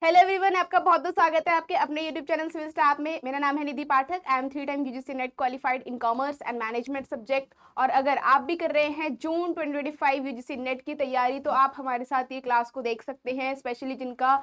Hello everyone, आपका बहुत बहुत स्वागत है आपके अपने यूट्यूब चैनल सिविल स्टाफ में। मेरा नाम है Nidhi Pathak. I am 3 time UGC NET qualified in commerce and management subject. और अगर आप भी कर रहे हैं जून 2025 यूजीसी नेट की तैयारी, तो आप हमारे साथ ये क्लास को देख सकते हैं, स्पेशली जिनका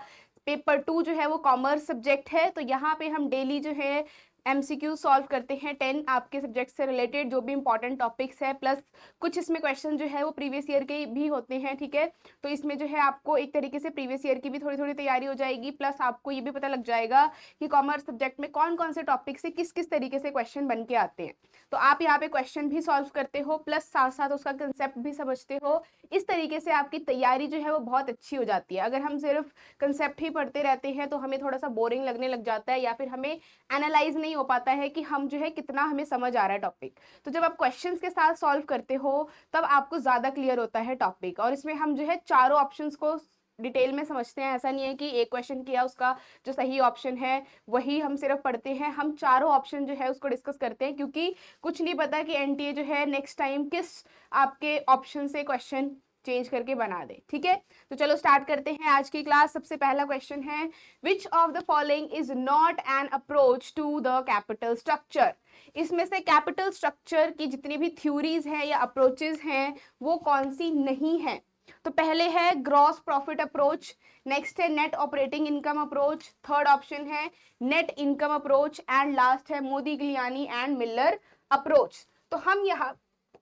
पेपर 2 जो है वो कॉमर्स सब्जेक्ट है। तो यहाँ पे हम डेली जो है एमसीक्यू सॉल्व करते हैं 10 आपके सब्जेक्ट से रिलेटेड जो भी इंपॉर्टेंट टॉपिक्स है, प्लस कुछ इसमें क्वेश्चन जो है वो प्रीवियस ईयर के भी होते हैं। ठीक है, तो इसमें जो है आपको एक तरीके से प्रीवियस ईयर की भी थोड़ी थोड़ी तैयारी हो जाएगी, प्लस आपको ये भी पता लग जाएगा कि कॉमर्स सब्जेक्ट में कौन कौन से टॉपिक से किस किस तरीके से क्वेश्चन बन के आते हैं। तो आप यहाँ पे क्वेश्चन भी सॉल्व करते हो, प्लस साथ साथ उसका कंसेप्ट भी समझते हो। इस तरीके से आपकी तैयारी जो है वो बहुत अच्छी हो जाती है। अगर हम सिर्फ कंसेप्ट ही पढ़ते रहते हैं तो हमें थोड़ा सा बोरिंग लगने लग जाता है, या फिर हमें एनालाइज नहीं हो पाता है कि हम जो है कितना हमें समझ आ रहा है टॉपिक। तो जब आप क्वेश्चंस के साथ सॉल्व करते हो तब आपको ज्यादा क्लियर होता है टॉपिक। और इसमें हम जो है चारों ऑप्शंस को डिटेल में समझते हैं। ऐसा नहीं है कि एक क्वेश्चन किया उसका जो सही ऑप्शन है वही हम सिर्फ पढ़ते हैं, हम चारों ऑप्शन जो है उसको डिस्कस करते हैं, क्योंकि कुछ नहीं पता कि एनटीए जो है नेक्स्ट टाइम किस आपके ऑप्शन से क्वेश्चन चेंज करके बना दे। ठीक है, तो चलो स्टार्ट करते हैं आज की क्लास। सबसे पहला क्वेश्चन है, which of the following is not an approach to the capital structure. इसमें से कैपिटल स्ट्रक्चर की जितनी भी थ्योरीज हैं या अप्रोचेज हैं वो कौन सी नहीं है। तो पहले है ग्रॉस प्रॉफिट अप्रोच, नेक्स्ट है net operating income approach, third option है net income approach, and last है Modigliani and Miller approach. तो हम यहाँ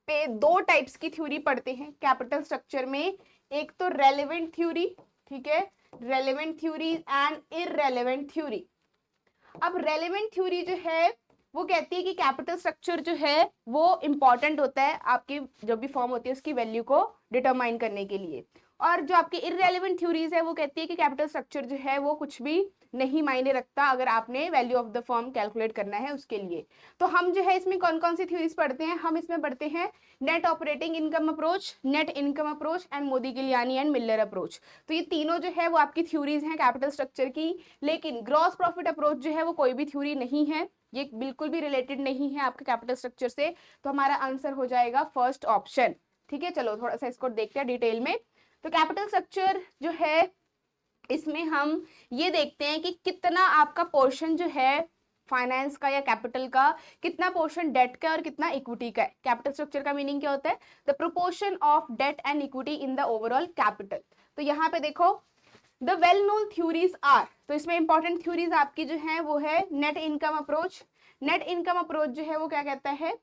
पे दो टाइप्स की थ्योरी पढ़ते हैं कैपिटल स्ट्रक्चर में। एक तो रेलेवेंट थ्योरी, ठीक है, relevant theory and irrelevant theory. अब रेलेवेंट थ्योरी जो है वो कहती है कि कैपिटल स्ट्रक्चर जो है वो इंपॉर्टेंट होता है आपकी जो भी फॉर्म होती है उसकी वैल्यू को डिटरमाइन करने के लिए। और जो आपकी इररेलेवेंट थ्योरीज है वो कहती है कि कैपिटल स्ट्रक्चर जो है वो कुछ भी नहीं मायने रखता अगर आपने value of the firm calculate करना है उसके लिए। तो हम जो है इसमें कौन कौन सी थ्योरीज पढ़ते हैं, हम इसमें पढ़ते हैं net operating income approach, net income approach and Modigliani and Miller approach. तो ये तीनों जो है वो आपकी थ्योरीज हैं कैपिटल स्ट्रक्चर की। लेकिन ग्रॉस प्रॉफिट अप्रोच जो है वो कोई भी थ्योरी नहीं है, ये बिल्कुल भी रिलेटेड नहीं है आपके कैपिटल स्ट्रक्चर से। तो हमारा आंसर हो जाएगा फर्स्ट ऑप्शन। ठीक है, चलो थोड़ा सा इसको देखते हैं डिटेल में। तो कैपिटल स्ट्रक्चर जो है इसमें हम ये देखते हैं कि कितना आपका पोर्शन जो है फाइनेंस का या कैपिटल का, कितना पोर्शन डेट का और कितना इक्विटी का है। कैपिटल स्ट्रक्चर का मीनिंग क्या होता है, the proportion of debt and equity in the overall capital. तो यहाँ पे देखो the well known theories are, तो इसमें इंपॉर्टेंट थ्योरीज आपकी जो है वो है net income approach. Net income approach जो है वो क्या कहता है,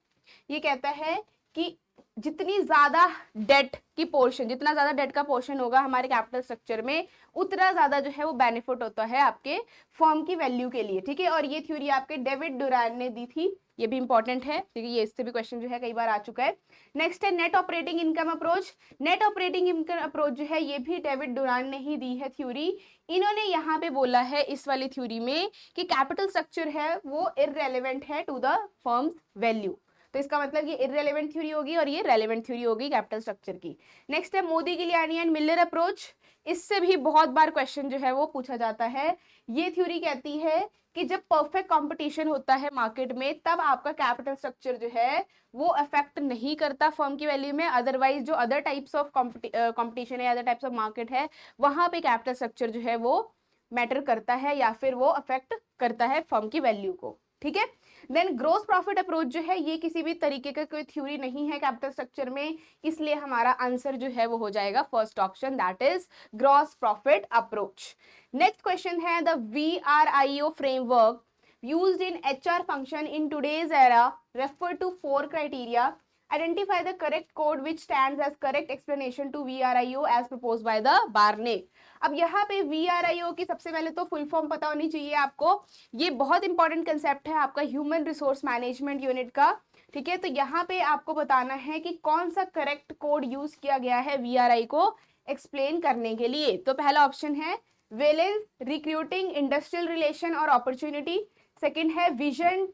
ये कहता है कि जितनी ज्यादा डेट की पोर्शन, जितना ज्यादा डेट का पोर्शन होगा हमारे कैपिटल स्ट्रक्चर में उतना ज्यादा जो है वो बेनिफिट होता है आपके फर्म की वैल्यू के लिए। ठीक है, और ये थ्योरी आपके डेविड डुरान ने दी थी, ये भी इंपॉर्टेंट है क्योंकि ये इससे भी क्वेश्चन जो है कई बार आ चुका है। नेक्स्ट है net operating income approach. Net operating income approach जो है ये भी डेविड डुरान ने ही दी है थ्योरी। इन्होंने यहाँ पे बोला है इस वाली थ्योरी में कि कैपिटल स्ट्रक्चर है वो इररेलेवेंट है टू द फर्म्स वैल्यू। तो इसका मतलब ये इररेलेवेंट थ्योरी होगी और ये रेलेवेंट थ्योरी होगी कैपिटल स्ट्रक्चर की। नेक्स्ट है Modigliani and Miller approach. इससे भी बहुत बार क्वेश्चन जो है वो पूछा जाता है। ये थ्योरी कहती है कि जब परफेक्ट कंपटीशन होता है मार्केट में तब आपका कैपिटल स्ट्रक्चर जो है वो अफेक्ट नहीं करता फर्म की वैल्यू में। अदरवाइज जो अदर टाइप्स ऑफ कंपटीशन है, अदर टाइप्स ऑफ मार्केट है, वहां पे कैपिटल स्ट्रक्चर जो है वो मैटर करता है या फिर वो अफेक्ट करता है फर्म की वैल्यू को। ठीक है, देन ग्रोस प्रॉफिट अप्रोच जो है ये किसी भी तरीके का कोई थ्योरी नहीं है कैपिटल स्ट्रक्चर में, इसलिए हमारा आंसर जो है वो हो जाएगा first option, that is gross profit approach. Next question है the VRIO framework used in HR function in today's era refer to 4 criteria. Identify the correct code which stands as correct explanation to VRIO as proposed by the Barnett. अब यहाँ पे VRIO की सबसे पहले तो full form पता होनी चाहिए आपको। ये बहुत इंपॉर्टेंट कंसेप्ट है आपका ह्यूमन रिसोर्स मैनेजमेंट यूनिट का। ठीक है, तो यहाँ पे आपको बताना है कि कौन सा करेक्ट कोड यूज किया गया है VRI को एक्सप्लेन करने के लिए। तो पहला ऑप्शन है वेलेंस, रिक्रूटिंग, इंडस्ट्रियल रिलेशन और अपॉर्चुनिटी। सेकेंड है vision,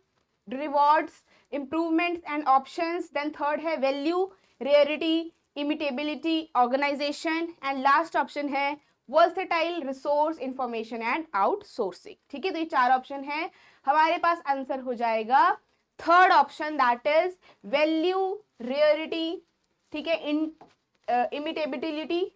rewards, improvements and options. Then third है value, rarity, imitability, organization. And last option है versatile, resource, information and outsourcing. ठीक है, तो ये 4 ऑप्शन है, हमारे पास आंसर हो जाएगा third option, that is value, rarity, ठीक है, इमिटेबिलिटी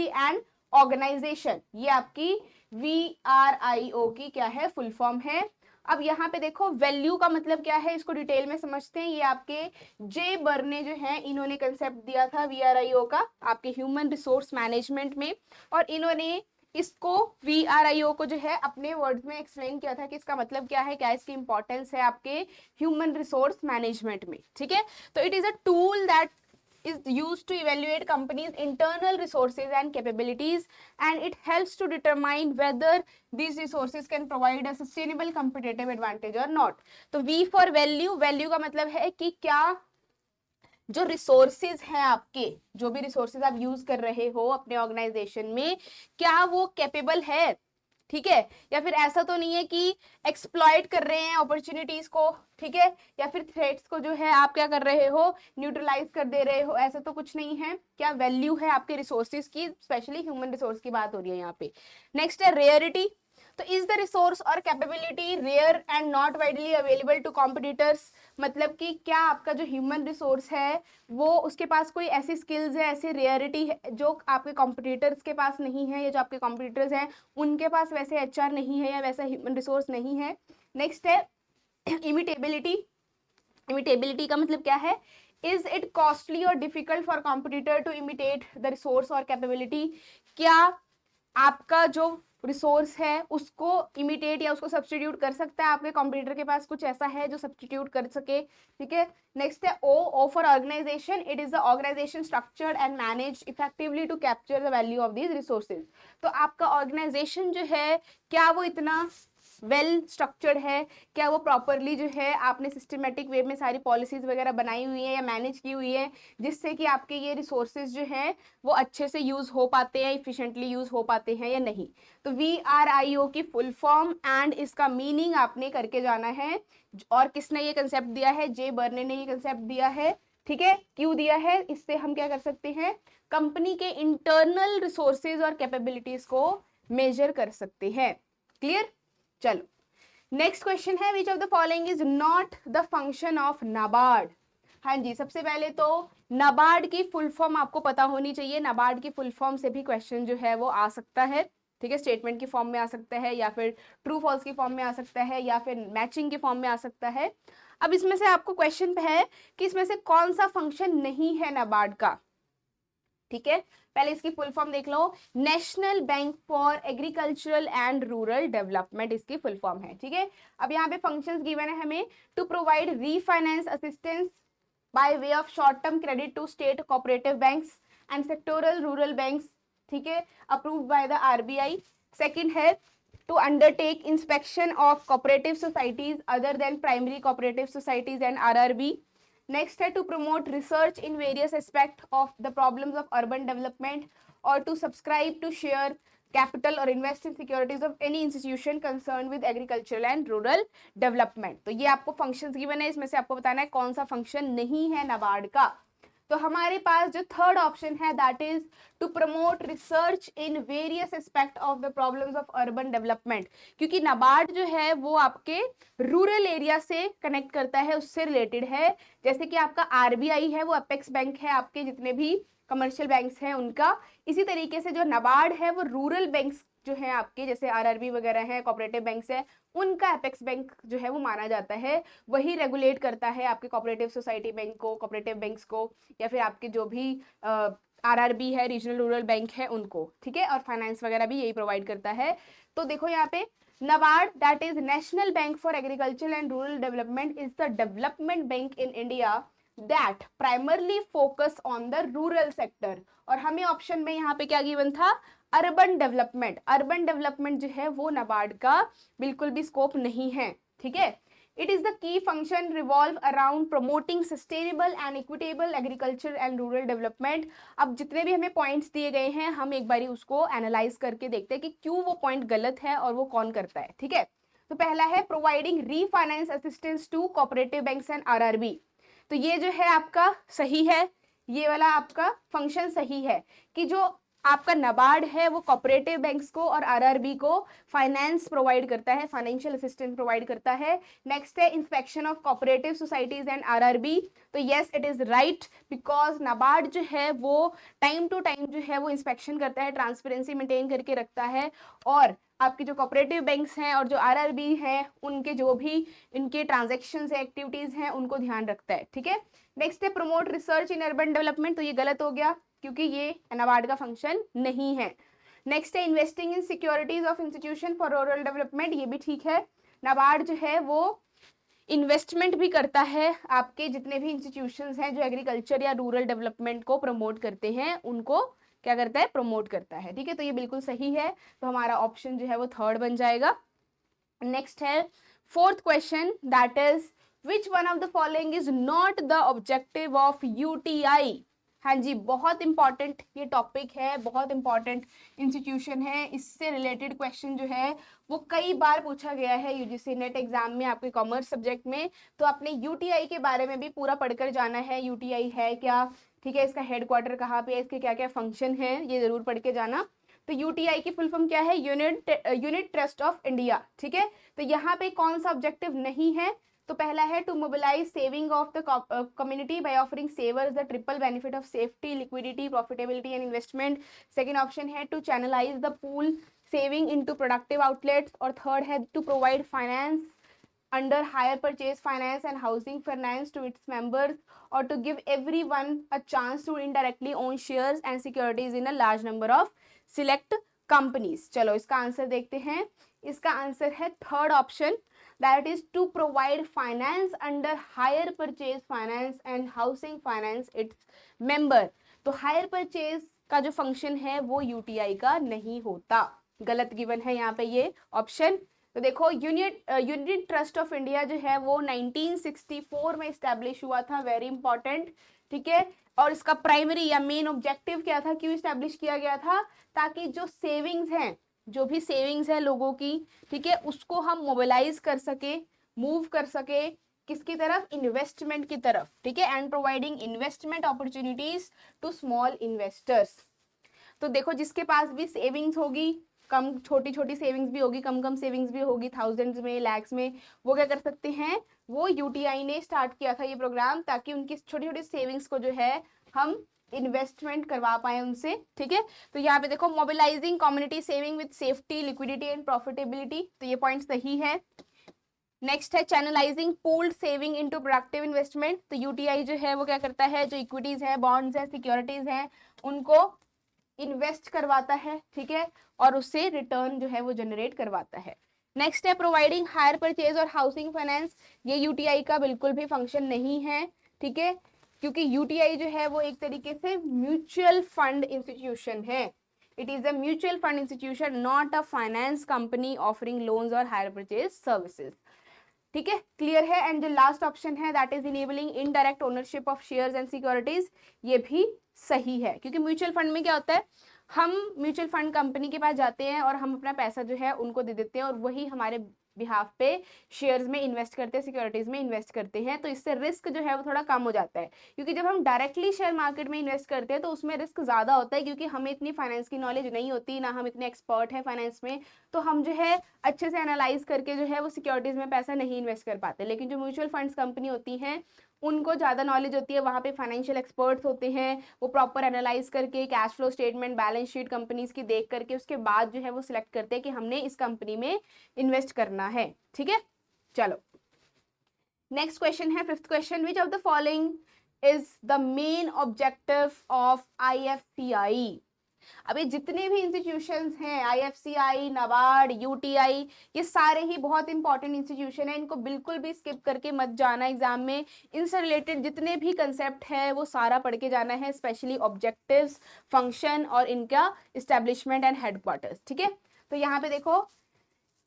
एंड ऑर्गेनाइजेशन, ये आपकी VRIO की क्या है, फुल फॉर्म है। अब यहाँ पे देखो वैल्यू का मतलब क्या है, इसको डिटेल में समझते हैं। ये आपके जे बर्ने जो है, इन्होंने कंसेप्ट दिया था VRIO का आपके ह्यूमन रिसोर्स मैनेजमेंट में, और इन्होंने इसको VRIO को जो है अपने वर्ड्स में एक्सप्लेन किया था कि इसका मतलब क्या है, क्या इसकी इंपॉर्टेंस है आपके ह्यूमन रिसोर्स मैनेजमेंट में, ठीक है। तो it is a tool that is used to evaluate companies internal resources and capabilities, and it helps to determine whether these resources can provide a sustainable competitive advantage or not. तो V for value, value का मतलब है कि क्या जो resources हैं आपके, जो भी रिसोर्सेज आप यूज कर रहे हो अपने ऑर्गेनाइजेशन में, क्या वो कैपेबल है, ठीक है, या फिर ऐसा तो नहीं है कि एक्सप्लॉइट कर रहे हैं अपॉर्चुनिटीज को, ठीक है, या फिर थ्रेट्स को जो है आप क्या कर रहे हो, न्यूट्रलाइज कर दे रहे हो, ऐसा तो कुछ नहीं है। क्या वैल्यू है आपके रिसोर्सेज की, स्पेशली ह्यूमन रिसोर्स की बात हो रही है यहाँ पे। नेक्स्ट है रेयरिटी। तो इज द रिसोर्स और capability rare and not widely available to competitors, मतलब कि क्या आपका जो ह्यूमन रिसोर्स है वो, उसके पास कोई ऐसी स्किल्स है, ऐसी रेयरिटी है जो आपके कॉम्पिटिटर्स के पास नहीं है, या जो आपके कॉम्पिटिटर्स हैं उनके पास वैसे HR नहीं है या वैसा ह्यूमन रिसोर्स नहीं है। नेक्स्ट है इमिटेबिलिटी। इमिटेबिलिटी का मतलब क्या है, इज इट कॉस्टली और difficult for competitor to imitate the resource और कैपेबिलिटी, क्या आपका जो रिसोर्स है उसको इमिटेट या उसको सब्सटीट्यूट कर सकता है, आपके कॉम्पिटिटर के पास कुछ ऐसा है जो सब्सटीट्यूट कर सके, ठीक है। नेक्स्ट है O for organisation, it is the organisation structured and managed effectively to capture the value of these resources. तो आपका ऑर्गेनाइजेशन जो है क्या वो इतना वेल स्ट्रक्चर्ड है, क्या वो प्रॉपरली जो है आपने सिस्टमेटिक वे में सारी पॉलिसीज वगैरह बनाई हुई है या मैनेज की हुई है, जिससे कि आपके ये रिसोर्सेज जो हैं वो अच्छे से यूज हो पाते हैं, इफिशिएंटली यूज हो पाते हैं या नहीं। तो VRIO की फुल फॉर्म एंड इसका मीनिंग आपने करके जाना है। और किसने ये कंसेप्ट दिया है, जे बर्ने ने ये कंसेप्ट दिया है, ठीक है। क्यों दिया है, इससे हम क्या कर सकते हैं, कंपनी के इंटरनल रिसोर्सेज और कैपेबिलिटीज को मेजर कर सकते हैं। क्लियर। चलो नेक्स्ट क्वेश्चन है, which of the following is not the function of NABARD. हाँ जी, सबसे पहले तो नाबार्ड की फुल फॉर्म आपको पता होनी चाहिए। नाबार्ड की फुल फॉर्म से भी क्वेश्चन जो है वो आ सकता है, ठीक है, स्टेटमेंट की फॉर्म में आ सकता है, या फिर ट्रू फॉल्स की फॉर्म में आ सकता है, या फिर मैचिंग की फॉर्म में आ सकता है। अब इसमें से आपको क्वेश्चन है कि इसमें से कौन सा फंक्शन नहीं है नाबार्ड का, ठीक है। पहले इसकी फुल फॉर्म देख लो, national bank for agricultural and rural development इसकी फुल फॉर्म है, ठीक है। अब यहाँ पे फंक्शंस गिवन है हमें, to provide refinance assistance by way of short term credit to state cooperative banks and sectoral rural banks, ठीक है, approved by the RBI। Second है to undertake inspection of cooperative societies other than primary cooperative societies and RRB। Next है to promote research in various aspect of the problems of urban development, और to subscribe to share capital और invest in securities of any institution concern with agricultural and rural development. तो ये आपको functions given है, इसमें से आपको बताना है कौन सा फंक्शन नहीं है नाबार्ड का। तो हमारे पास जो थर्ड ऑप्शन है that is to promote research in various aspect of the problems of urban development, क्योंकि नाबार्ड जो है वो आपके रूरल एरिया से कनेक्ट करता है, उससे रिलेटेड है। जैसे कि आपका RBI है वो अपेक्स बैंक है आपके जितने भी कमर्शियल बैंक्स हैं उनका, इसी तरीके से जो नाबार्ड है वो रूरल बैंक्स जो है आपके, जैसे RRB वगैरह है, कोऑपरेटिव बैंक्स है, उनका अपेक्स बैंक जो है वो माना जाता है। वही रेगुलेट करता है आपके कोऑपरेटिव सोसाइटी बैंक को, कोऑपरेटिव बैंक्स को, या फिर आपके जो भी RRB है, रीजनल रूरल बैंक है, उनको, ठीक है, और फाइनेंस वगैरह भी यही प्रोवाइड करता है। तो देखो यहाँ पे NABARD that is national bank for agriculture and rural development is the development bank in India that primarily focus on the rural sector. और हमें ऑप्शन में यहाँ पे क्या गिवन था, अर्बन डेवलपमेंट। अर्बन डेवलपमेंट जो है वो नाबार्ड का बिल्कुल भी स्कोप नहीं है, ठीक है। It is the key function revolve around promoting sustainable and equitable agriculture and rural development. अब जितने भी हमें पॉइंट्स दिए गए हैं हम एक बारी उसको एनालाइज करके देखते हैं कि क्यों वो पॉइंट गलत है और वो कौन करता है, ठीक है। तो पहला है providing refinance assistance to cooperative banks and RRB। तो ये जो है आपका सही है, ये वाला आपका फंक्शन सही है कि जो आपका नाबार्ड है वो कोऑपरेटिव बैंक्स को और आरआरबी को फाइनेंस प्रोवाइड करता है, फाइनेंशियल असिस्टेंस प्रोवाइड करता है। नेक्स्ट है inspection of cooperative societies and RRB. तो yes it is right, because NABARD जो है वो टाइम टू टाइम जो है वो इंस्पेक्शन करता है, ट्रांसपेरेंसी मेंटेन करके रखता है, और आपके जो कोऑपरेटिव बैंक्स हैं और जो आरआरबी हैं उनके जो भी इनके ट्रांजैक्शंस है, एक्टिविटीज हैं, उनको ध्यान रखता है। ठीक है, नेक्स्ट है promote research in urban development. तो ये गलत हो गया क्योंकि ये नाबार्ड का फंक्शन नहीं है। नेक्स्ट है investing in securities of institution for rural development. ये भी ठीक है, नाबार्ड जो है वो इन्वेस्टमेंट भी करता है, आपके जितने भी इंस्टीट्यूशंस हैं जो एग्रीकल्चर या रूरल डेवलपमेंट को प्रमोट करते हैं उनको क्या करता है, प्रमोट करता है। ठीक है, तो ये बिल्कुल सही है, तो हमारा ऑप्शन जो है वो थर्ड बन जाएगा। नेक्स्ट है fourth question, that is which one of the following is not the objective of UTI. हाँ जी, बहुत इंपॉर्टेंट ये टॉपिक है, बहुत इंपॉर्टेंट इंस्टीट्यूशन है, इससे रिलेटेड क्वेश्चन जो है वो कई बार पूछा गया है यूजीसी नेट एग्जाम में आपके कॉमर्स सब्जेक्ट में। तो आपने यूटीआई के बारे में भी पूरा पढ़कर जाना है, यूटीआई है क्या, ठीक है, इसका हेडक्वार्टर कहाँ पे है, इसके क्या क्या फंक्शन है, ये जरूर पढ़ के जाना। तो यूटीआई की फुल फॉर्म क्या है, यूनिट ट्रस्ट ऑफ इंडिया। ठीक है, तो यहाँ पे कौन सा ऑब्जेक्टिव नहीं है, तो पहला है to mobilise saving of the community by offering savers the triple benefit of safety, liquidity, profitability and investment. Second option है to channelise the pool saving into productive outlets, और थर्ड है to provide finance under hire purchase finance and housing finance to its members, or to give everyone a chance to indirectly own shares and securities in a large number of select companies। चलो इसका answer देखते हैं, इसका answer है third option, that is to provide finance under hire purchase finance and housing finance its member। तो hire purchase का जो function है वो यूटीआई का नहीं होता, गलत गिवन है यहाँ पे ये ऑप्शन। तो देखो यूनिट ट्रस्ट ऑफ इंडिया जो है वो 1964 में इस्टेब्लिश हुआ था, वेरी इंपॉर्टेंट। ठीक है, और इसका प्राइमरी या मेन ऑब्जेक्टिव क्या था, क्यों इस्टेब्लिश किया गया था, ताकि जो सेविंग्स हैं, जो भी सेविंग्स है लोगों की, ठीक है, उसको हम मोबिलाइज कर सके, मूव कर सके किसकी तरफ, इन्वेस्टमेंट की तरफ। ठीक है, and providing investment opportunities to small investors. तो देखो जिसके पास भी सेविंग्स होगी, कम छोटी छोटी सेविंग्स भी होगी, कम सेविंग्स भी होगी, थाउजेंड्स में, लैक्स में, वो क्या कर सकते हैं, वो यूटीआई ने स्टार्ट किया था ये प्रोग्राम, ताकि उनकी छोटी छोटी सेविंग्स को जो है हम इन्वेस्टमेंट करवा पाए उनसे। ठीक है, तो यहाँ पे देखो mobilising community saving with safety, liquidity and profitability, तो ये पॉइंट सही है। नेक्स्ट है channelising pooled saving into productive investment. तो यूटीआई जो है वो क्या करता है, जो इक्विटीज है, बॉन्ड्स है, सिक्योरिटीज है, उनको इन्वेस्ट करवाता है। ठीक है, और उससे रिटर्न जो है वो जनरेट करवाता है। नेक्स्ट है प्रोवाइडिंग हायर परचेज और हाउसिंग फाइनेंस। ये यूटीआई का बिल्कुल भी फंक्शन नहीं है। ठीक है, क्योंकि यूटीआई जो है वो एक तरीके से म्यूचुअल फंड इंस्टीट्यूशन है, it is a mutual fund institution, not a finance company offering loans और हायर परचेज सर्विसेज। ठीक है, क्लियर है। एंड जो लास्ट ऑप्शन है that is enabling indirect ownership of shares and securities, ये भी सही है, क्योंकि म्यूचुअल फंड में क्या होता है, हम म्यूचुअल फंड कंपनी के पास जाते हैं और हम अपना पैसा जो है उनको दे देते हैं, और वही हमारे बिहाफ पे शेयर्स में इन्वेस्ट करते हैं, सिक्योरिटीज में इन्वेस्ट करते हैं। तो इससे रिस्क जो है वो थोड़ा कम हो जाता है, क्योंकि जब हम डायरेक्टली शेयर मार्केट में इन्वेस्ट करते हैं तो उसमें रिस्क ज़्यादा होता है, क्योंकि हमें इतनी फाइनेंस की नॉलेज नहीं होती, ना हम इतने एक्सपर्ट हैं फाइनेंस में, तो हम जो है अच्छे से एनालाइज करके जो है वो सिक्योरिटीज में पैसा नहीं इन्वेस्ट कर पाते। लेकिन जो म्यूचुअल फंड्स कंपनी होती हैं उनको ज़्यादा नॉलेज होती है, वहाँ पे फाइनेंशियल एक्सपर्ट्स होते हैं, वो प्रॉपर एनालाइज करके cash flow statement, balance sheet companies की देख करके उसके बाद जो है वो सिलेक्ट करते हैं कि हमने इस कंपनी में इन्वेस्ट करना है। ठीक है, चलो नेक्स्ट क्वेश्चन है fifth question, which of the following is the main objective of IFCI. अभी जितने भी इंस्टीट्यूशंस हैं, आईएफसीआई, नाबार्ड, यूटीआई, ये सारे ही बहुत इंपॉर्टेंट इंस्टीट्यूशन है, इनको बिल्कुल भी स्किप करके मत जाना एग्जाम में। इनसे रिलेटेड जितने भी कंसेप्ट है वो सारा पढ़ के जाना है, स्पेशली ऑब्जेक्टिव्स, फंक्शन और इनका इस्टेब्लिशमेंट एंड हेडक्वार्टर्स। ठीक है, तो यहाँ पे देखो,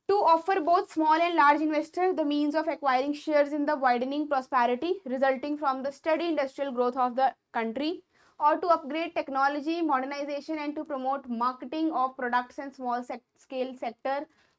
to offer both small and large investors the means of acquiring shares in the widening prosperity resulting from the steady industrial growth of the country, or to upgrade technology, modernization and to promote marketing of products and small scale sector,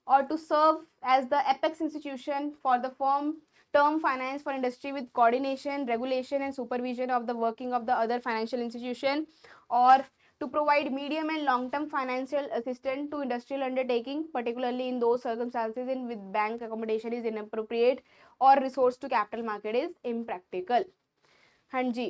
or to serve as the apex institution for the firm term finance for industry with coordination, regulation and supervision of the working of the other financial institution, or to provide medium and long term financial assistance to industrial undertaking, particularly in those circumstances in which bank accommodation is inappropriate or resource to capital market is impractical. हाँ जी,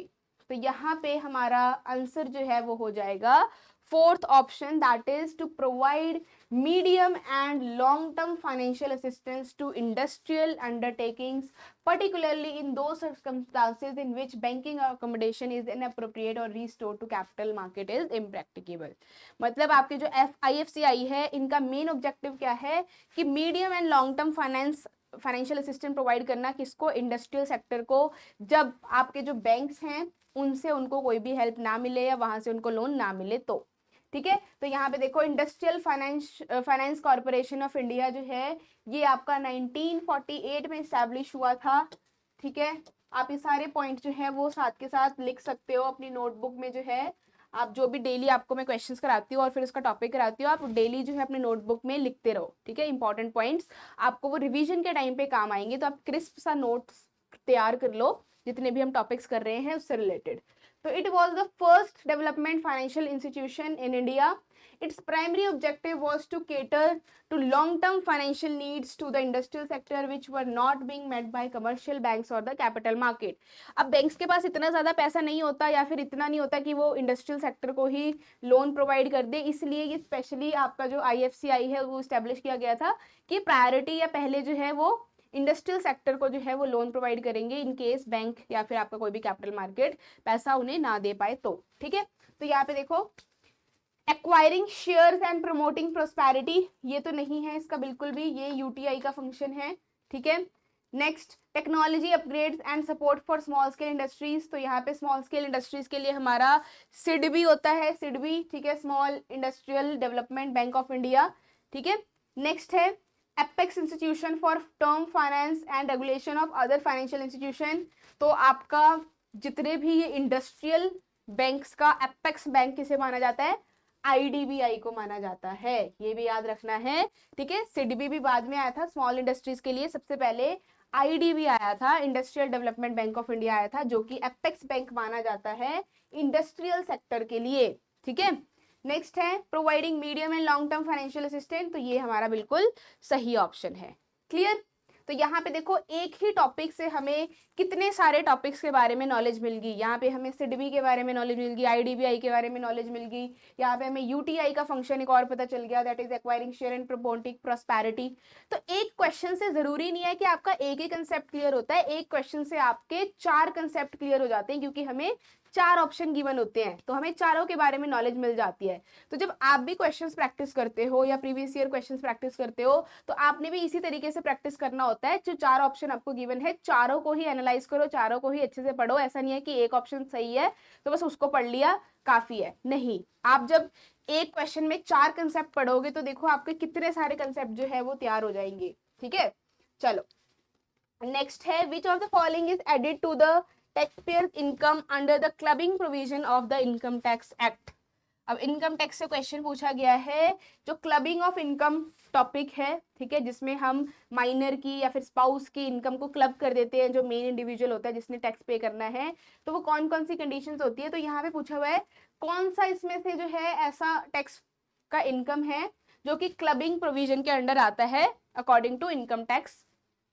तो यहाँ पे हमारा answer जो है वो हो जाएगा fourth option, that is to provide medium and long term financial assistance to industrial undertakings, particularly in those circumstances in which banking accommodation is inappropriate or restore to capital market is impracticable. मतलब आपके जो IFCI है, इनका main objective क्या है कि medium and long term financial assistance provide करना, किसको? इंडस्ट्रियल सेक्टर को, जब आपके जो बैंक्स हैं उनसे उनको कोई भी हेल्प ना मिले या वहां से उनको लोन ना मिले तो। ठीक है, तो यहाँ पे देखो industrial finance corporation of India जो है ये आपका 1948 में स्टैब्लिश हुआ था। ठीक है, आप ये सारे पॉइंट जो है वो साथ के साथ लिख सकते हो अपनी नोटबुक में। जो है आप जो भी डेली आपको मैं क्वेश्चंस कराती हूँ और फिर उसका टॉपिक कराती हूँ, आप डेली जो है अपने नोटबुक में लिखते रहो। ठीक है, इंपॉर्टेंट पॉइंट्स आपको वो रिवीजन के टाइम पे काम आएंगे, तो आप क्रिस्प सा नोट्स तैयार कर लो जितने भी हम टॉपिक्स कर रहे हैं उससे रिलेटेड। तो it was the first development financial institution in India. Its primary objective was to cater to long-term financial needs to the industrial sector which were not being met by commercial banks or the capital market. अब banks के पास इतना ज़्यादा पैसा नहीं होता या फिर इतना नहीं होता कि वो इंडस्ट्रियल सेक्टर को ही लोन प्रोवाइड कर दे, इसलिए ये स्पेशली आपका जो IFCI है वो इस्टेब्लिश किया गया था कि प्रायोरिटी या पहले जो है वो इंडस्ट्रियल सेक्टर को जो है वो लोन प्रोवाइड करेंगे इन केस बैंक या फिर आपका कोई भी कैपिटल मार्केट पैसा उन्हें ना दे पाए तो। ठीक है, तो यहाँ पे देखो acquiring shares and promoting prosperity, ये तो नहीं है इसका बिल्कुल भी, ये UTI का फंक्शन है। ठीक है, next technology upgrades and support for small scale industries, तो यहाँ पे स्मॉल स्केल इंडस्ट्रीज के लिए हमारा SIDBI होता है, SIDBI। ठीक है, small industrial development bank of India. ठीक है, नेक्स्ट है apex institution for term finance and regulation of other financial institution, तो आपका जितने भी ये इंडस्ट्रियल बैंक्स का एपेक्स बैंक किसे माना जाता है? IDBI को माना जाता है, ये भी याद रखना है। ठीक है, SIDBI भी बाद में आया था स्मॉल इंडस्ट्रीज के लिए, सबसे पहले IDBI आया था, industrial development bank of India आया था, जो कि एपेक्स बैंक माना जाता है इंडस्ट्रियल सेक्टर के लिए। ठीक है, नेक्स्ट है providing medium and long term financial assistant, तो ये हमारा बिल्कुल सही ऑप्शन है। क्लियर? तो यहाँ पे देखो एक ही टॉपिक से हमें कितने सारे टॉपिक्स के बारे में नॉलेज मिल गई। यहाँ पे हमें SIDBI के बारे में नॉलेज मिल गई, IDBI के बारे में नॉलेज मिल गई, यहाँ पे हमें UTI का फंक्शन एक और पता चल गया, that is acquiring share and promoting prosperity. तो एक क्वेश्चन से जरूरी नहीं है कि आपका एक ही कंसेप्ट क्लियर होता है, एक क्वेश्चन से आपके 4 कंसेप्ट क्लियर हो जाते हैं, क्योंकि हमें 4 ऑप्शन गिवन होते हैं, तो हमें चारों के बारे में नॉलेज मिल जाती है। तो जब आप भी क्वेश्चंस प्रैक्टिस करते हो या प्रीवियस ईयर क्वेश्चंस प्रैक्टिस करते हो, तो आपने भी इसी तरीके से प्रैक्टिस करना होता है। जो 4 ऑप्शन आपको गिवन है, चारों को ही एनालाइज करो, चारों को ही अच्छे से पढ़ो। ऐसा नहीं है कि एक ऑप्शन सही है तो बस उसको पढ़ लिया काफी है, नहीं। आप जब एक क्वेश्चन में 4 कंसेप्ट पढ़ोगे तो देखो आपके कितने सारे कंसेप्ट जो है वो तैयार हो जाएंगे। ठीक है, चलो नेक्स्ट है which of the following is added to the taxpayers income under the clubbing provision of the income tax act. अब इनकम टैक्स से क्वेश्चन पूछा गया है, जो क्लबिंग ऑफ इनकम टॉपिक है। ठीक है, जिसमें हम माइनर की या फिर स्पाउस की इनकम को क्लब कर देते हैं, जो मेन इंडिविजुअल होता है जिसने टैक्स पे करना है, तो वो कौन कौन सी कंडीशंस होती है। तो यहाँ पे पूछा हुआ है कौन सा इसमें से जो है ऐसा टैक्स का इनकम है जो कि क्लबिंग प्रोविजन के अंडर आता है अकॉर्डिंग टू इनकम टैक्स।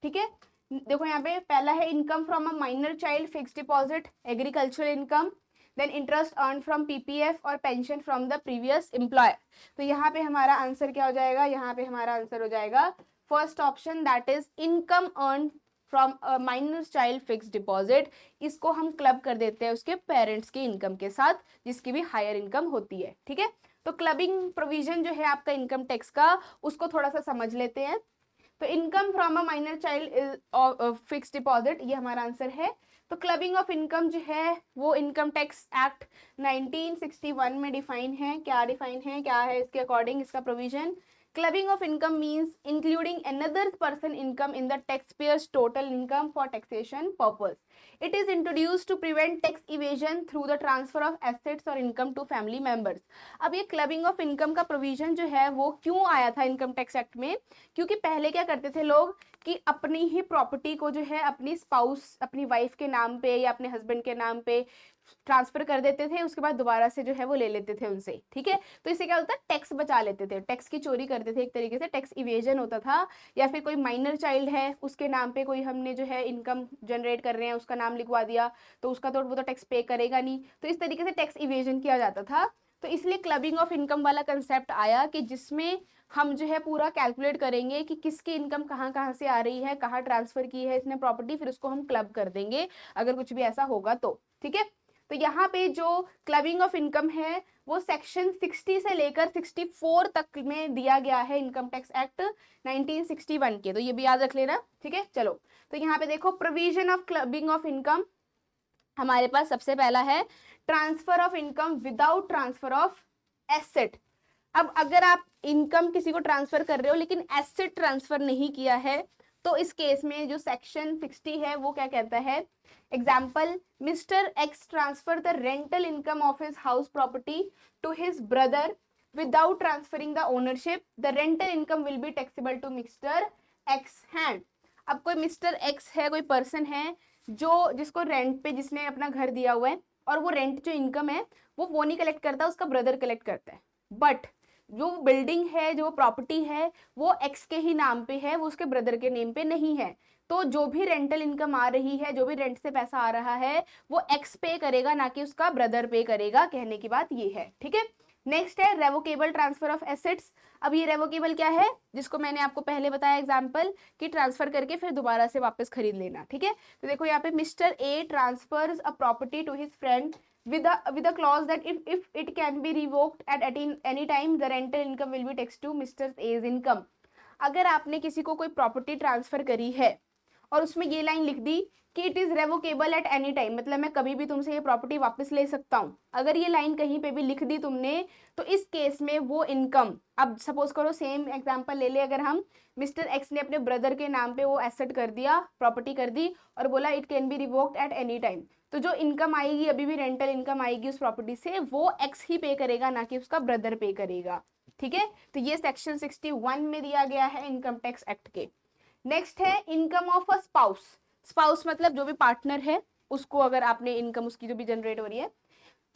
ठीक है, देखो यहाँ पे पहला है income from a minor child fixed deposit, agricultural income, then interest earn from PPF और pension from the previous employer. तो यहाँ पे हमारा आंसर क्या हो जाएगा? यहाँ पे हमारा आंसर हो जाएगा first option, that is income earn from a minor child fixed deposit. इसको हम क्लब कर देते हैं उसके पेरेंट्स की इनकम के साथ, जिसकी भी हायर इनकम होती है। ठीक है, तो क्लबिंग प्रोविजन जो है आपका इनकम टैक्स का, उसको थोड़ा सा समझ लेते हैं। तो income from a minor child fixed deposit, ये हमारा आंसर है। तो क्लबिंग ऑफ इनकम जो है वो इनकम टैक्स एक्ट 1961 में डिफाइन है। क्या डिफाइन है, क्या है इसके अकॉर्डिंग इसका provision? Clubbing of income means including another person income in the taxpayer's total income for taxation purpose. It is introduced to prevent tax evasion through the transfer of assets or income to family members. अब ये clubbing of income का provision जो है वो क्यों आया था income tax act में? क्योंकि पहले क्या करते थे लोग कि अपनी ही प्रॉपर्टी को जो है अपनी स्पाउस, अपनी वाइफ के नाम पे या अपने हस्बैंड के नाम पे ट्रांसफर कर देते थे, उसके बाद दोबारा से जो है वो ले लेते थे उनसे, ठीक है। तो इससे क्या होता है, टैक्स बचा लेते थे, टैक्स की चोरी करते थे, एक तरीके से टैक्स इवेजन होता था। या फिर कोई माइनर चाइल्ड है, उसके नाम पे कोई हमने जो है इनकम जनरेट कर रहे हैं, उसका नाम लिखवा दिया, तो उसका तो वो तो टैक्स पे करेगा नहीं, तो इस तरीके से टैक्स इवेजन किया जाता था। तो इसलिए क्लबिंग ऑफ इनकम वाला कंसेप्ट आया कि जिसमें हम जो है पूरा कैलकुलेट करेंगे कि किसकी इनकम कहाँ कहाँ से आ रही है, कहाँ ट्रांसफर की है इसने प्रॉपर्टी, फिर उसको हम क्लब कर देंगे अगर कुछ भी ऐसा होगा तो, ठीक है। तो यहाँ पे जो क्लबिंग ऑफ इनकम है वो सेक्शन 60 से लेकर 64 तक में दिया गया है इनकम टैक्स एक्ट 1961 के, तो ये भी याद रख लेना, ठीक है। चलो, तो यहाँ पे देखो provision of clubbing of income, हमारे पास सबसे पहला है transfer of income without transfer of asset. अब अगर आप इनकम किसी को ट्रांसफर कर रहे हो लेकिन एसेट ट्रांसफर नहीं किया है, तो इस केस में जो सेक्शन 60 है वो क्या कहता है, example, mister X transfer the rental income of his house property to his brother without transferring the ownership, the rental income will be taxable to mister X hand. अब कोई मिस्टर एक्स है, कोई person है जो जिसको rent पे जिसने अपना घर दिया हुआ है, और वो रेंट जो इनकम है वो नहीं कलेक्ट करता, उसका ब्रदर कलेक्ट करता है, बट जो बिल्डिंग है, जो प्रॉपर्टी है, वो एक्स के ही नाम पे है, वो उसके ब्रदर के नेम पे नहीं है। तो जो भी रेंटल इनकम आ रही है, जो भी रेंट से पैसा आ रहा है, वो एक्स पे करेगा, ना कि उसका ब्रदर पे करेगा, कहने की बात ये है, ठीक है। नेक्स्ट है रेवोकेबल ट्रांसफर ऑफ एसेट्स। अब ये रेवोकेबल क्या है, जिसको मैंने आपको पहले बताया एग्जांपल कि ट्रांसफर करके फिर दोबारा से वापस खरीद लेना, ठीक है। तो देखो यहाँ पे mister A transfers a property to his friend with a clause that if it can be revoked at any time, the rental income will be taxed to Mr. A's income। अगर आपने किसी को कोई प्रॉपर्टी ट्रांसफर करी है और उसमें ये लाइन लिख दी कि it is revocable at any time, मतलब मैं कभी भी तुमसे ये प्रॉपर्टी वापस ले सकता हूँ, अगर ये लाइन कहीं पे भी लिख दी तुमने, तो इस केस में वो इनकम, अब सपोज करो सेम एग्जांपल ले ले, अगर हम मिस्टर एक्स ने अपने ब्रदर के नाम पे वो एसेट कर दिया, प्रॉपर्टी कर दी, और बोला it can be revoked eight any time, तो जो इनकम आएगी, अभी भी रेंटल इनकम आएगी उस प्रॉपर्टी से, वो एक्स ही पे करेगा, ना कि उसका ब्रदर पे करेगा, ठीक है। तो ये सेक्शन 61 में दिया गया है इनकम टैक्स एक्ट के। नेक्स्ट है income of a spouse. Spouse मतलब जो भी पार्टनर है, उसको अगर आपने इनकम उसकी जो भी जनरेट हो रही है,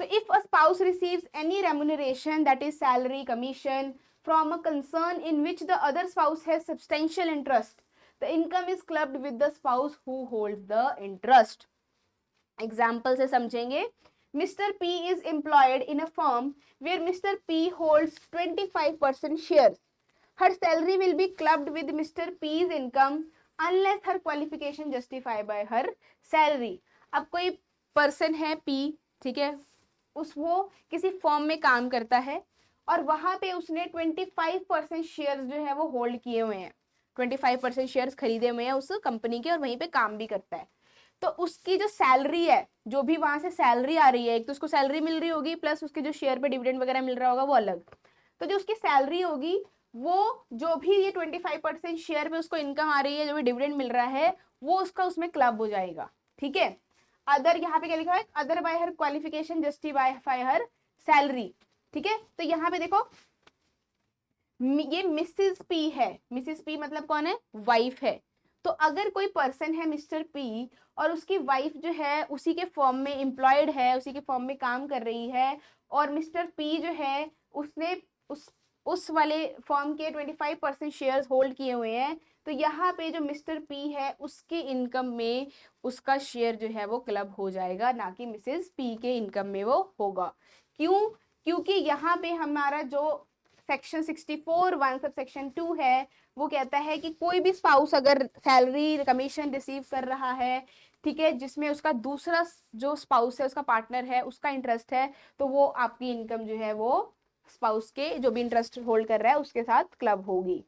तो if a spouse receives any remuneration that is salary, commission from a concern in which the other spouse has substantial interest, the income is clubbed with the spouse who holds the interest. Example से समझेंगे, mister P is employed in a firm where mister P holds 25% share, her salary will be clubbed with Mr. P's income unless her qualification justify by her salary। अब कोई person है P, ठीक है, वो किसी firm में काम करता है और वहां पे उसने 25% शेयर्स जो है वो होल्ड किए हुए हैं, 25% शेयर्स खरीदे हुए हैं उस कंपनी के, और वहीं पे काम भी करता है। तो उसकी जो सैलरी है, जो भी वहां से सैलरी आ रही है, एक तो उसको सैलरी मिल रही होगी, प्लस उसके जो शेयर पे डिविडेंड वगैरह मिल रहा होगा वो अलग, तो जो उसकी सैलरी होगी, वो जो भी ये 25% शेयर पे उसको इनकम आ रही है, जो भी डिविडेंड मिल रहा है, वो उसका उसमें क्लब हो जाएगा, ठीक है। अदर, यहाँ पे क्या लिखा है, other by her qualification justify her salary, ठीक है। तो यहाँ पे देखो ये मिसेस पी है, मिसेस पी मतलब कौन है, वाइफ है। तो अगर कोई पर्सन है मिस्टर पी और उसकी वाइफ जो है उसी के फर्म में एम्प्लॉयड है, उसी के फर्म में काम कर रही है, और मिस्टर पी जो है उसने उस वाले फर्म के 25% शेयर्स होल्ड किए हुए हैं, तो यहाँ पे जो मिस्टर पी है उसकी इनकम में उसका शेयर जो है वो क्लब हो जाएगा, ना कि मिसेस पी के इनकम में वो होगा। क्यों? क्योंकि यहाँ पे हमारा जो सेक्शन 64(1) सब सेक्शन 2 है, वो कहता है कि कोई भी स्पाउस अगर सैलरी कमीशन रिसीव कर रहा है, ठीक है, जिसमें उसका दूसरा जो स्पाउस है, उसका पार्टनर है, उसका इंटरेस्ट है, तो वो आपकी इनकम जो है वो स्पाउस के जो भी इंटरेस्ट होल्ड कर रहा है उसके साथ क्लब होगी,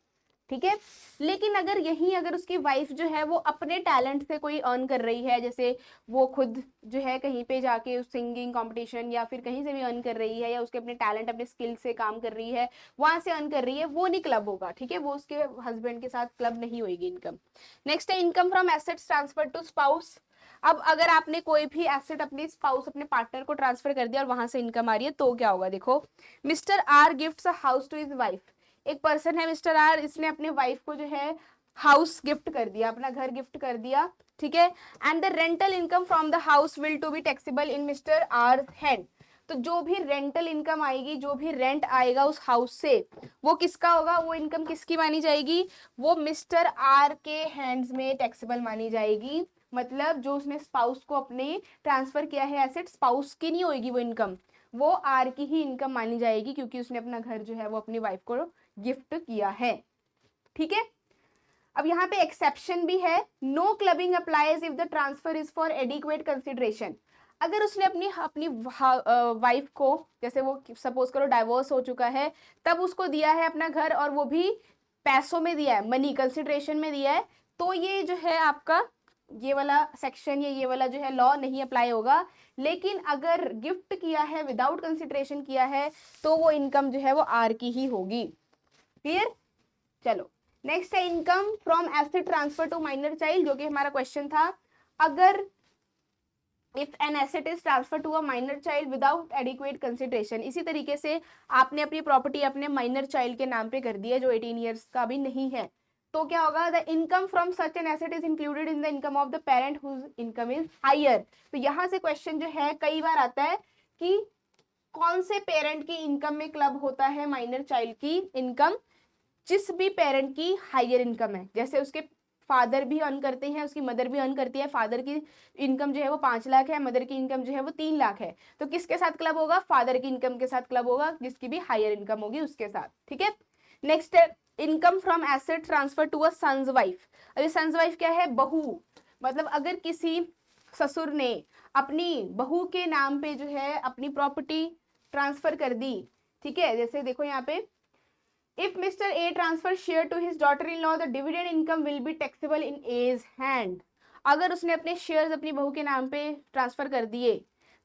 ठीक है। लेकिन अगर उसकी वाइफ जो है वो अपने टैलेंट से कोई अर्न कर रही है, जैसे वो खुद जो है कहीं पे जाके सिंगिंग कंपटीशन या फिर कहीं से भी अर्न कर रही है, या उसके अपने टैलेंट अपने स्किल से काम कर रही है, वहां से अर्न कर रही है, वो नहीं क्लब होगा, ठीक है, वो उसके हस्बैंड के साथ क्लब नहीं होगी इनकम। नेक्स्ट है income from assets transfer to spouse. अब अगर आपने कोई भी एसेट अपने स्पाउस, अपने पार्टनर को ट्रांसफर कर दिया और वहां से इनकम आ रही है, तो क्या होगा, देखो, mister R gifts a house to his wife. एक पर्सन है मिस्टर आर, इसने अपने वाइफ को जो है हाउस गिफ्ट कर दिया, अपना घर गिफ्ट कर दिया, ठीक है। And the rental income from the house will to be taxable in mister R hand. तो जो भी रेंटल इनकम आएगी, जो भी रेंट आएगा उस हाउस से, वो किसका होगा, वो इनकम किसकी मानी जाएगी, वो मिस्टर आर के हैंड्स में टैक्सेबल मानी जाएगी। मतलब जो उसने स्पाउस को अपने ट्रांसफर किया है एसेट, स्पाउस की नहीं होगी वो इनकम, वो आर की ही इनकम मानी जाएगी, क्योंकि उसने अपना घर जो है वो अपनी वाइफ को गिफ्ट किया है। ठीक है। अब यहाँ पे एक्सेप्शन भी है, no clubbing applies if the transfer is for adequate consideration. अगर उसने अपनी अपनी वाइफ को, जैसे वो सपोज करो डाइवोर्स हो चुका है, तब उसको दिया है अपना घर, और वो भी पैसों में दिया है, मनी कंसिडरेशन में दिया है, तो ये जो है आपका ये वाला सेक्शन या ये वाला जो है लॉ नहीं अप्लाई होगा। लेकिन अगर गिफ्ट किया है, विदाउट कंसिडरेशन किया है, तो वो इनकम जो है वो आर की ही होगी। क्लियर। चलो नेक्स्ट है income from asset transfer to minor child, जो कि हमारा क्वेश्चन था। अगर if an asset is transfer to a minor child without adequate consideration, इसी तरीके से आपने अपनी प्रॉपर्टी अपने माइनर चाइल्ड के नाम पे कर दी है जो 18 ईयर्स का भी नहीं है, तो क्या होगा, the income from such an asset is included in the income of the parent whose income is higher. तो यहाँ से क्वेश्चन जो है कई बार आता है कि कौन से पेरेंट की इनकम में क्लब होता है माइनर चाइल्ड की इनकम, जिस भी पेरेंट की हायर इनकम है। जैसे उसके फादर भी अर्न करते हैं, उसकी मदर भी अर्न करती है, फादर की इनकम जो है वो 5 लाख है, मदर की इनकम जो है वो 3 लाख है, तो किसके साथ क्लब होगा, फादर की इनकम के साथ क्लब होगा, जिसकी भी हायर इनकम होगी उसके साथ। ठीक है। नेक्स्ट है income from asset transfer to a son's wife. अभी सन्स वाइफ क्या है, बहू, मतलब अगर किसी ससुर ने अपनी बहू के नाम पे जो है अपनी प्रॉपर्टी ट्रांसफर कर दी, ठीक है, जैसे देखो यहाँ पे, if Mr. A transfer share to his daughter-in-law, the dividend income will be taxable in A's hand. अगर उसने अपने शेयर्स अपनी बहू के नाम पे ट्रांसफर कर दिए,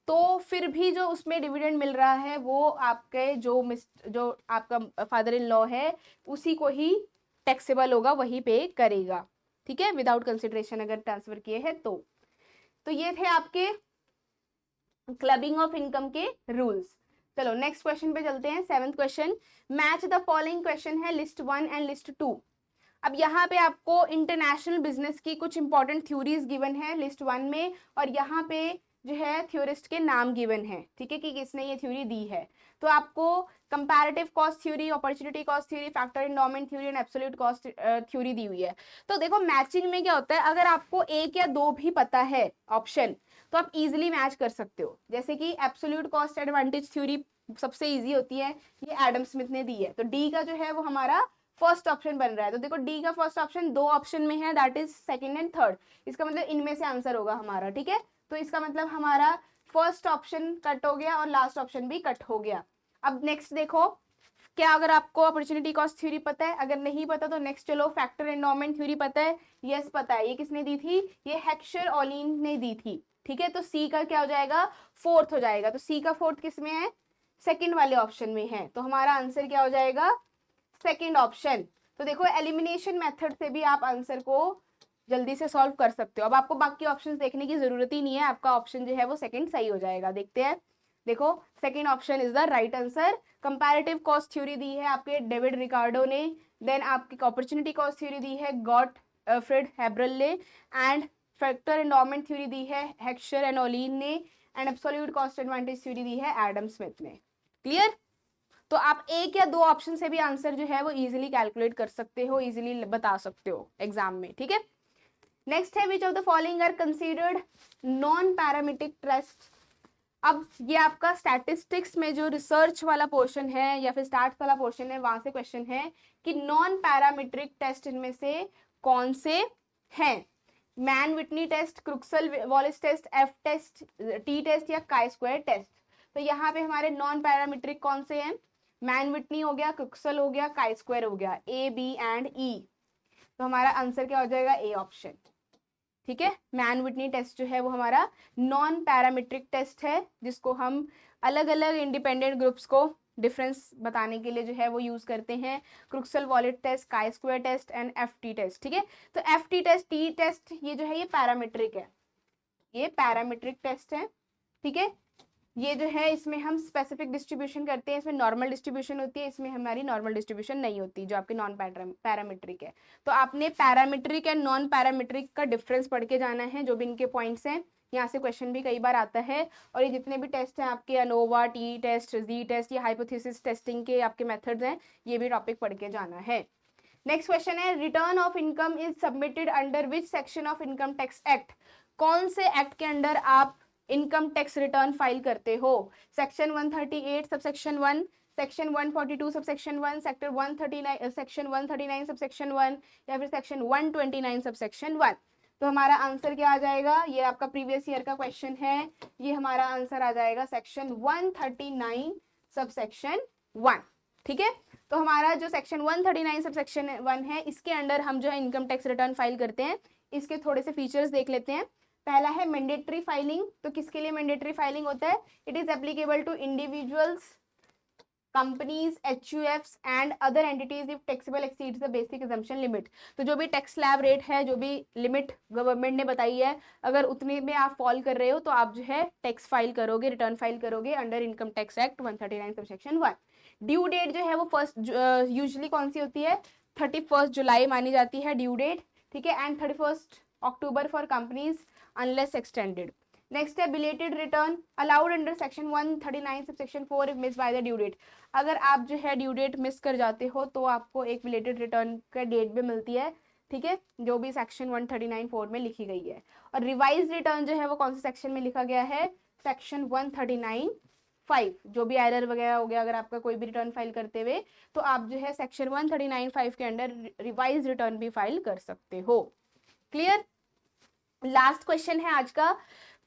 तो फिर भी जो उसमें डिविडेंड मिल रहा है वो आपके जो आपका फादर इन लॉ है उसी को ही टैक्सेबल होगा, वही पे करेगा। ठीक है, विदाउट कंसिडरेशन अगर ट्रांसफर किए हैं तो ये थे आपके क्लबिंग ऑफ इनकम के रूल्स। चलो नेक्स्ट क्वेश्चन पे चलते हैं। 7th question, match the following question है लिस्ट 1 एंड लिस्ट 2। अब यहाँ पे आपको इंटरनेशनल बिजनेस की कुछ इंपॉर्टेंट थ्योरीज गिवन है लिस्ट 1 में, और यहाँ पे जो है थ्योरिस्ट के नाम गिवन है, ठीक है, कि किसने ये थ्योरी दी है। तो आपको comparative cost theory, opportunity cost theory, factor endowment theory and absolute cost theory दी हुई है। तो देखो मैचिंग में क्या होता है, अगर आपको एक या दो भी पता है ऑप्शन, तो आप इजीली मैच कर सकते हो। जैसे कि एब्सोल्यूट कॉस्ट एडवांटेज थ्योरी सबसे इजी होती है, ये एडम स्मिथ ने दी है, तो डी का जो है वो हमारा फर्स्ट ऑप्शन बन रहा है। तो देखो डी का फर्स्ट ऑप्शन दो ऑप्शन में है, that is second and third, इसका मतलब इनमें से आंसर होगा हमारा। ठीक है, तो इसका मतलब हमारा फर्स्ट ऑप्शन कट हो गया और लास्ट ऑप्शन भी कट हो गया। अब नेक्स्ट देखो, क्या अगर आपको अपॉर्चुनिटी कॉस्ट थ्योरी पता है, अगर नहीं पता तो नेक्स्ट चलो, फैक्टर एंडोमेंट थ्योरी पता है, यस पता है, ये किसने दी थी, ये हेक्सर ओलिन ने दी थी। ठीक है, तो सी का क्या हो जाएगा, फोर्थ हो जाएगा। तो सी का फोर्थ किस में है, सेकंड वाले ऑप्शन में है, तो हमारा आंसर क्या हो जाएगा, सेकंड ऑप्शन। तो देखो एलिमिनेशन मेथड से भी आप आंसर को जल्दी से सॉल्व कर सकते हो। अब आपको बाकी ऑप्शंस देखने की जरूरत ही नहीं है, आपका ऑप्शन जो है वो सेकंड सही हो जाएगा। देखते हैं, देखो second option is the right answer. Comparative cost theory दी है आपके डेविड रिकार्डो ने, देन आपकी अपॉर्चुनिटी कॉस्ट थ्योरी दी है गॉटफ्रेड हैबरल ने, एंड फैक्टर एंडोमेंट थ्योरी दी है हेक्सर एंड ओलिन ने, and absolute cost advantage theory दी है एडम स्मिथ ने। क्लियर। तो आप एक या दो ऑप्शन से भी आंसर जो है वो इजीली कैलकुलेट कर सकते हो, इजीली बता सकते हो एग्जाम में। ठीक है, नेक्स्ट है which of the following are considered non parametric test. अब ये आपका स्टैटिस्टिक्स में जो रिसर्च वाला पोर्शन है या फिर स्टार्ट वाला पोर्शन है, वहां से क्वेश्चन है कि नॉन पैरामीट्रिक टेस्ट इनमें से कौन से हैं, Mann Whitney test, Kruskal Wallis test, F test, t test या काई स्क्वायर टेस्ट। तो यहाँ पे हमारे नॉन पैरामीट्रिक कौन से हैं, मैन विटनी हो गया, क्रुक्सल हो गया, काई स्क्वायर हो गया, ए बी एंड ई। तो हमारा आंसर क्या हो जाएगा, ए ऑप्शन। ठीक है, मैन विटनी टेस्ट जो है वो हमारा नॉन पैरामीट्रिक टेस्ट है, जिसको हम अलग अलग इंडिपेंडेंट ग्रुप्स को डिफरेंस बताने के लिए जो है वो यूज करते हैं। Kruskal Wallis test, chi square test and FT test. ठीक है, तो एफटी टेस्ट, टी टेस्ट, ये जो है ये पैरामीट्रिक है, ये पैरामीट्रिक टेस्ट है। ठीक है, ये जो है इसमें हम स्पेसिफिक डिस्ट्रीब्यूशन करते हैं, इसमें नॉर्मल डिस्ट्रीब्यूशन होती है, इसमें हमारी नॉर्मल डिस्ट्रीब्यूशन नहीं होती जो आपके नॉन पैरामीट्रिक है। तो आपने पैरामीट्रिक एंड नॉन पैरामीट्रिक का डिफरेंस पढ़ के जाना है, जो भी इनके पॉइंट्स हैं। यहाँ से क्वेश्चन भी कई बार आता है, और ये जितने भी टेस्ट हैं आपके अनोवा, टी टेस्ट, जी टेस्ट, ये हाइपोथेसिस टेस्टिंग के आपके मेथड्स हैं, ये भी टॉपिक पढ़ के जाना है। नेक्स्ट क्वेश्चन है, return of income is submitted under which section of income tax act? कौन से एक्ट के अंडर आप इनकम टैक्स रिटर्न फाइल करते हो? Section 138 subsection 1, section 142 subsection 1, sector 139 section 139 subsection 1, या फिर सेक्शन 129 सबसेक्शन 1? तो हमारा आंसर क्या आ जाएगा? ये आपका प्रीवियस ईयर का क्वेश्चन है, ये हमारा आंसर आ जाएगा सेक्शन 139 सबसेक्शन 1। ठीक है, तो हमारा जो सेक्शन 139 सबसेक्शन 1 है, इसके अंडर हम जो है इनकम टैक्स रिटर्न फाइल करते हैं। इसके थोड़े से फीचर्स देख लेते हैं। पहला है मैंडेटरी फाइलिंग। तो किसके लिए मैंडेटरी फाइलिंग होता है? It is applicable to individuals, companies, HUFs and other entities if taxable exceeds the basic exemption limit. तो जो भी टैक्स स्लैब रेट है, जो भी लिमिट गवर्नमेंट ने बताई है, अगर उतने में आप फॉल कर रहे हो तो आप जो है टैक्स फाइल करोगे, रिटर्न फाइल करोगे under income tax act 139 subsection 1। Due date जो है वो फर्स्ट यूजुअली कौन सी होती है? 31 जुलाई मानी जाती है ड्यू डेट। ठीक है, and 31 October for companies unless extended. Next है belated return allowed under section 139 subsection 4 if miss by the due date. अगर आप जो है ड्यू डेट मिस कर जाते हो तो आपको एक बिलेटेड रिटर्न का डेट भी मिलती है। ठीक है, जो भी सेक्शन 139(4) में लिखी गई है। और रिवाइज रिटर्न जो है वो कौन से सेक्शन में लिखा गया है? सेक्शन 139(5). जो भी एरर वगैरह हो गया अगर आपका कोई भी रिटर्न फाइल करते हुए, तो आप जो है सेक्शन 139(5) के अंडर रिवाइज रिटर्न भी फाइल कर सकते हो। क्लियर? लास्ट क्वेश्चन है आज का।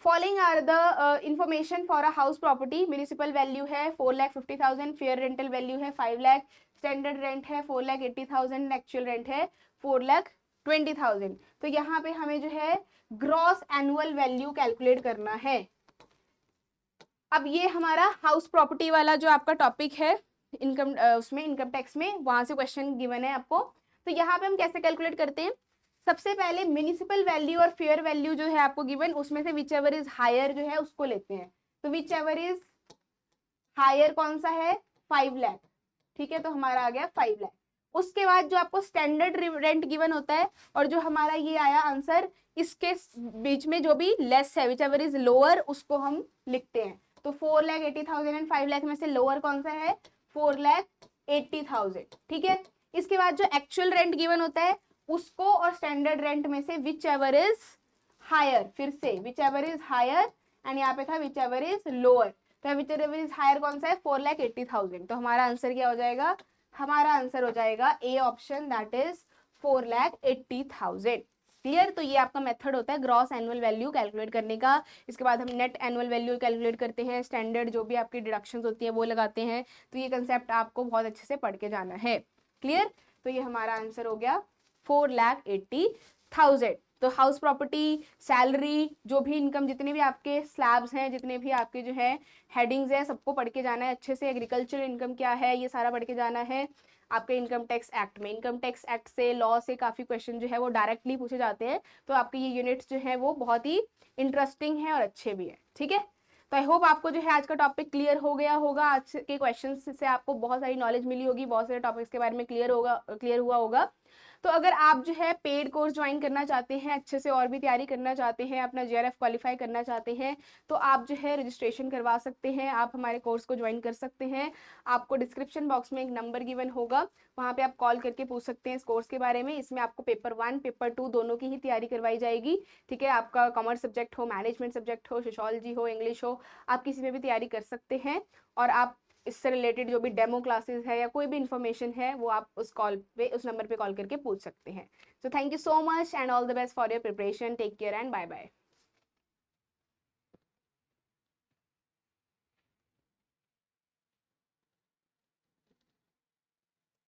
Following are the information for a house property. Municipal value है 4,50,000, फेयर रेंटल वैल्यू है 5 लाख, स्टैंडर्ड रेंट है 4,80,000, एक्चुअल रेंट है 4,20,000। तो यहाँ पे हमें जो है ग्रॉस एनुअल वैल्यू कैलकुलेट करना है। अब ये हमारा हाउस प्रॉपर्टी वाला जो आपका टॉपिक है इनकम उसमें इनकम टैक्स में, वहां से क्वेश्चन गिवन है आपको। तो यहाँ पे हम कैसे कैलकुलेट करते हैं? सबसे पहले म्यूनिसिपल वैल्यू और फेयर वैल्यू जो है आपको गिवन, उसमें से विच एवर इज हायर जो है उसको लेते हैं। तो विच एवर इज हायर कौन सा है? 5 लाख। ठीक है, तो हमारा आ गया 5 लाख। उसके बाद जो आपको स्टैंडर्ड रेंट गिवन होता है, और जो हमारा ये आया आंसर, इसके बीच में जो भी लेस है विच एवर इज लोअर, उसको हम लिखते हैं। तो 4,80,000 एंड 5 लाख में से लोअर कौन सा है? 4,80,000। ठीक है, इसके बाद जो एक्चुअल रेंट गिवन होता है उसको, और स्टैंडर्ड रेंट में से विच एवर इज हायर, फिर से whichever is higher, and यहाँ पे था विच एवर इज लोअर। तो विच एवर इज हायर कौन सा है? 4,80,000। तो हमारा आंसर क्या हो जाएगा? हमारा आंसर हो जाएगा A option, that is 4,80,000। Clear? तो ये आपका मेथड होता है ग्रॉस एनुअल वैल्यू कैलकुलेट करने का। इसके बाद हम नेट एनुअल वैल्यू कैलकुलेट करते हैं, स्टैंडर्ड जो भी आपकी डिडक्शंस होती है वो लगाते हैं। तो ये कंसेप्ट आपको बहुत अच्छे से पढ़ के जाना है। क्लियर? तो ये हमारा आंसर हो गया 4,80,000। तो हाउस प्रॉपर्टी, सैलरी, जो भी इनकम, जितने भी आपके स्लैब्स हैं, जितने भी आपके जो है हेडिंग्स हैं, सबको पढ़ के जाना है अच्छे से। एग्रीकल्चर इनकम क्या है ये सारा पढ़ के जाना है। आपके इनकम टैक्स एक्ट में, इनकम टैक्स एक्ट से, लॉ से काफ़ी क्वेश्चन जो है वो डायरेक्टली पूछे जाते हैं। तो आपके ये यूनिट्स जो है वो बहुत ही इंटरेस्टिंग है और अच्छे भी है। ठीक है, तो आई होप आपको जो है आज का टॉपिक क्लियर हो गया होगा। आज के क्वेश्चन से आपको बहुत सारी नॉलेज मिली होगी, बहुत सारे टॉपिक्स के बारे में क्लियर हुआ होगा। तो अगर आप जो है पेड कोर्स ज्वाइन करना चाहते हैं, अच्छे से और भी तैयारी करना चाहते हैं, अपना जेआरएफ क्वालिफाई करना चाहते हैं, तो आप जो है रजिस्ट्रेशन करवा सकते हैं, आप हमारे कोर्स को ज्वाइन कर सकते हैं। आपको डिस्क्रिप्शन बॉक्स में एक नंबर गिवन होगा, वहाँ पे आप कॉल करके पूछ सकते हैं इस कोर्स के बारे में। इसमें आपको पेपर 1 पेपर 2 दोनों की ही तैयारी करवाई जाएगी। ठीक है, आपका कॉमर्स सब्जेक्ट हो, मैनेजमेंट सब्जेक्ट हो, सोशोलॉजी हो, इंग्लिश हो, आप किसी में भी तैयारी कर सकते हैं। और आप इससे रिलेटेड जो भी डेमो क्लासेस है या कोई भी इन्फॉर्मेशन है वो आप उस नंबर पे कॉल करके पूछ सकते हैं। So thank you so much and all the best for your preparation. Take care and bye bye.